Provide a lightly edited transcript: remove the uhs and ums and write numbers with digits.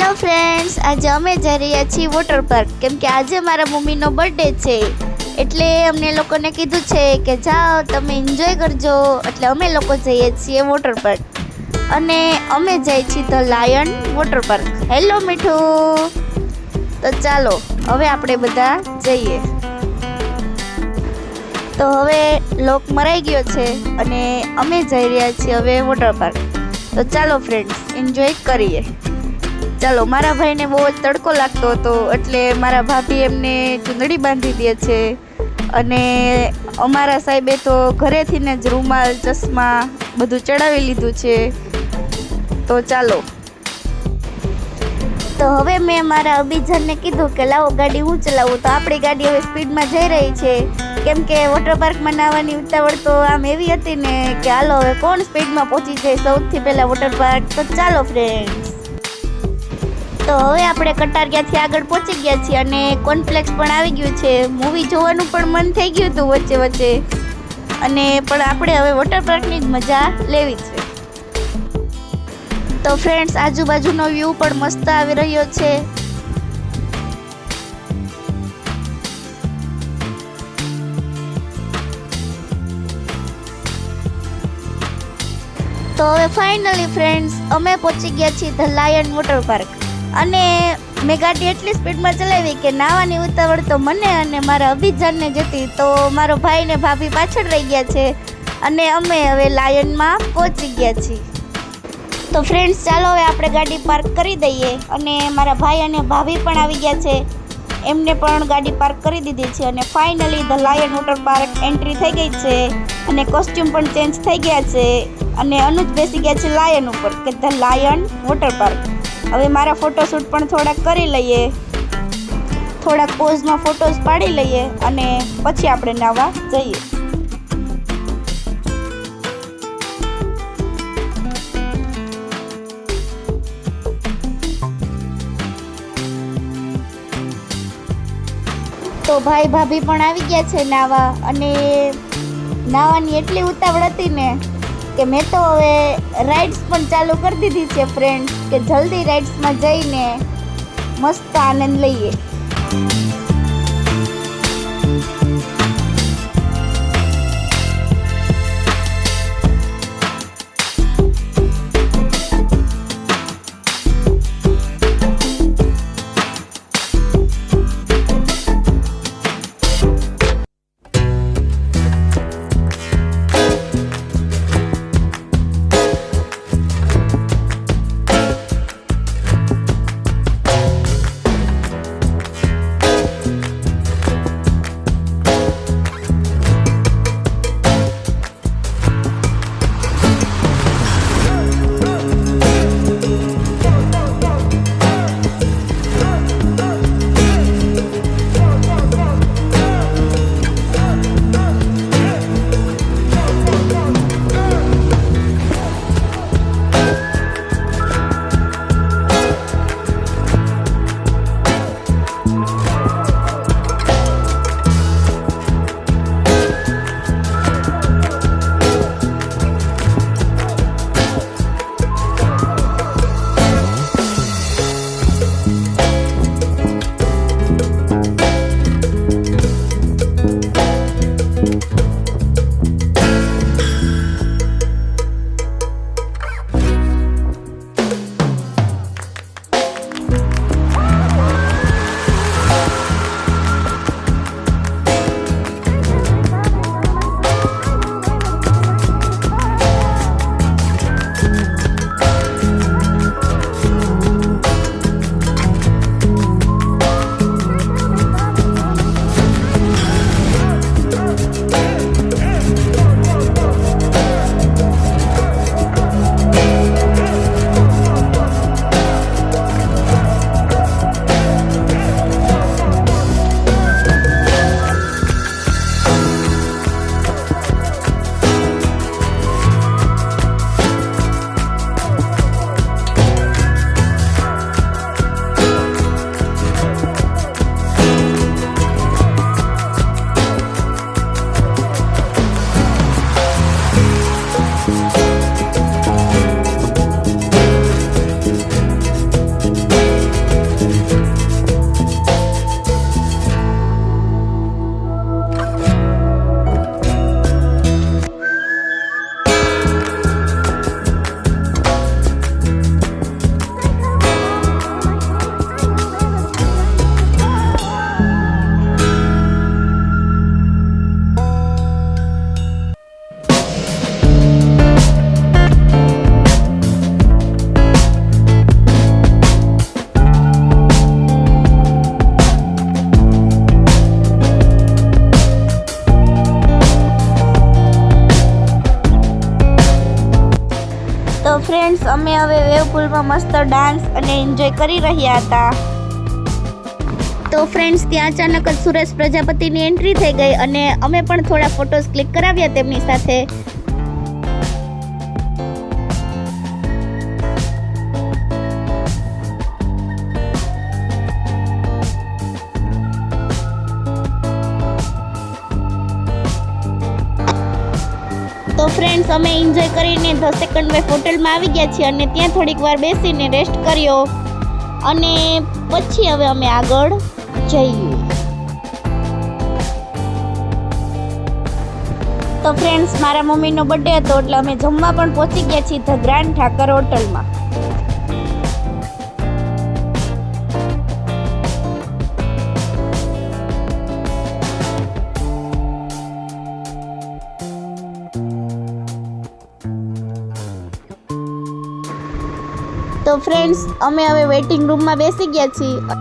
Hello friends, આજે અમે જઈ રહ્યા છીએ વોટર પાર્ક કેમ કે આજે મારા મમ્મીનો બર્થડે છે. એટલે અમને લોકોને કીધું છે કે જાઓ તમે એન્જોય કરજો. એટલે અમે લોકો જઈએ છીએ વોટર પાર્ક અને અમે જઈએ છીએ the lion water park. Hello મીઠું. તો ચાલો હવે આપણે બધા જઈએ. તો હવે લોક મરાઈ ગયો છે અને અમે જઈ રહ્યા છીએ હવે વોટર પાર્ક. તો ચાલો ફ્રેન્ડ્સ એન્જોય કરીએ. ચાલો, મારા ભાઈને બહુ જ તડકો લાગતો હતો એટલે મારા ભાભી એમને ચૂંદડી બાંધી દે છે અને અમારા સાહેબે તો ઘરેથી ને જ રૂમાલ ચશ્મા બધું ચડાવી લીધું છે. તો ચાલો. તો હવે મેં મારા અભિજાનને કીધું કે લાવો ગાડી હું ચલાવું. તો આપણી ગાડી હવે સ્પીડમાં જઈ રહી છે કેમ કે વોટર પાર્કમાં નાહવાની ઉતાવળ તો આમ એવી હતી ને કે હાલો હવે કોણ સ્પીડમાં પહોંચી જાય સૌથી પહેલાં વોટર પાર્ક. તો ચાલો ફ્રેન્ડ્સ. તો હવે આપણે કટારિયાથી આગળ પહોંચી ગયા છીએ અને કોર્નફ્લેક્સ પણ આવી ગયું છે. મૂવી જોવાનું પણ મન થઈ ગયું હતું વચ્ચે વચ્ચે અને પણ આપણે હવે વોટર પાર્કની જ મજા લેવી છે. તો ફ્રેન્ડ્સ આજુબાજુનો વ્યૂ પણ મસ્ત આવી રહ્યો છે. તો હવે ફાઇનલી ફ્રેન્ડ્સ અમે પહોંચી ગયા છીએ ધ લાયન વોટર પાર્ક અને મેં ગાડી એટલી સ્પીડમાં ચલાવી કે નાવાની ઉતાવળ તો મને અને મારા અભિજાનને જતી. તો મારો ભાઈ ને ભાભી પાછળ રહી ગયા છે અને અમે હવે લાયનમાં પહોંચી ગયા છીએ. તો ફ્રેન્ડ્સ ચાલો હવે આપણે ગાડી પાર્ક કરી દઈએ અને મારા ભાઈ અને ભાભી પણ આવી ગયા છે. એમને પણ ગાડી પાર્ક કરી દીધી છે અને finally the lion water park entry થઈ ગઈ છે અને કોસ્ટ્યુમ પણ ચેન્જ થઈ ગયા છે અને અનુજ બેસી ગયા છે લાયન ઉપર કે ધ લાયન વોટર પાર્ક. હવે મારા ફોટોશૂટ પણ થોડાક કરી લઈએ, થોડાક પોઝમાં ફોટોઝ પાડી લઈએ અને પછી આપણે નાહવા જઈએ. તો ભાઈ ભાભી પણ આવી ગયા છે નાહવા અને નાહવાની એટલી ઉતાવળ હતી ને કે મેં તો હવે રાઇડ્સ પણ ચાલુ કરી દીધી છે ફ્રેન્ડ્સ કે જલ્દી રાઇડ્સમાં જઈને મસ્ત આનંદ લઈએ. તો ફ્રેન્ડ્સ અમે હવે વેવ પુલમાં મસ્ત ડાન્સ અને એન્જોય કરી રહ્યા હતા. તો ફ્રેન્ડ્સ ત્યાં અચાનક જ સુરેશ પ્રજાપતિની એન્ટ્રી થઈ ગઈ અને અમે પણ થોડા ફોટોઝ ક્લિક કરાવ્યા તેમની સાથે. તો ફ્રેન્ડ્સ અમે એન્જોય કરીને ધ સેકન્ડ વેવ હોટલમાં આવી ગયા છીએ અને ત્યાં થોડીક વાર બેસીને રેસ્ટ કર્યો અને પછી હવે અમે આગળ જઈએ. તો ફ્રેન્ડ્સ મારા મમ્મીનો બર્થડે હતો એટલે અમે જમવા પણ પહોંચી ગયા છીએ ધ ગ્રાન્ડ ઠાકર હોટલમાં. તો ફ્રેન્ડ્સ અમે હવે વેઇટિંગ રૂમમાં બેસી ગયા છીએ.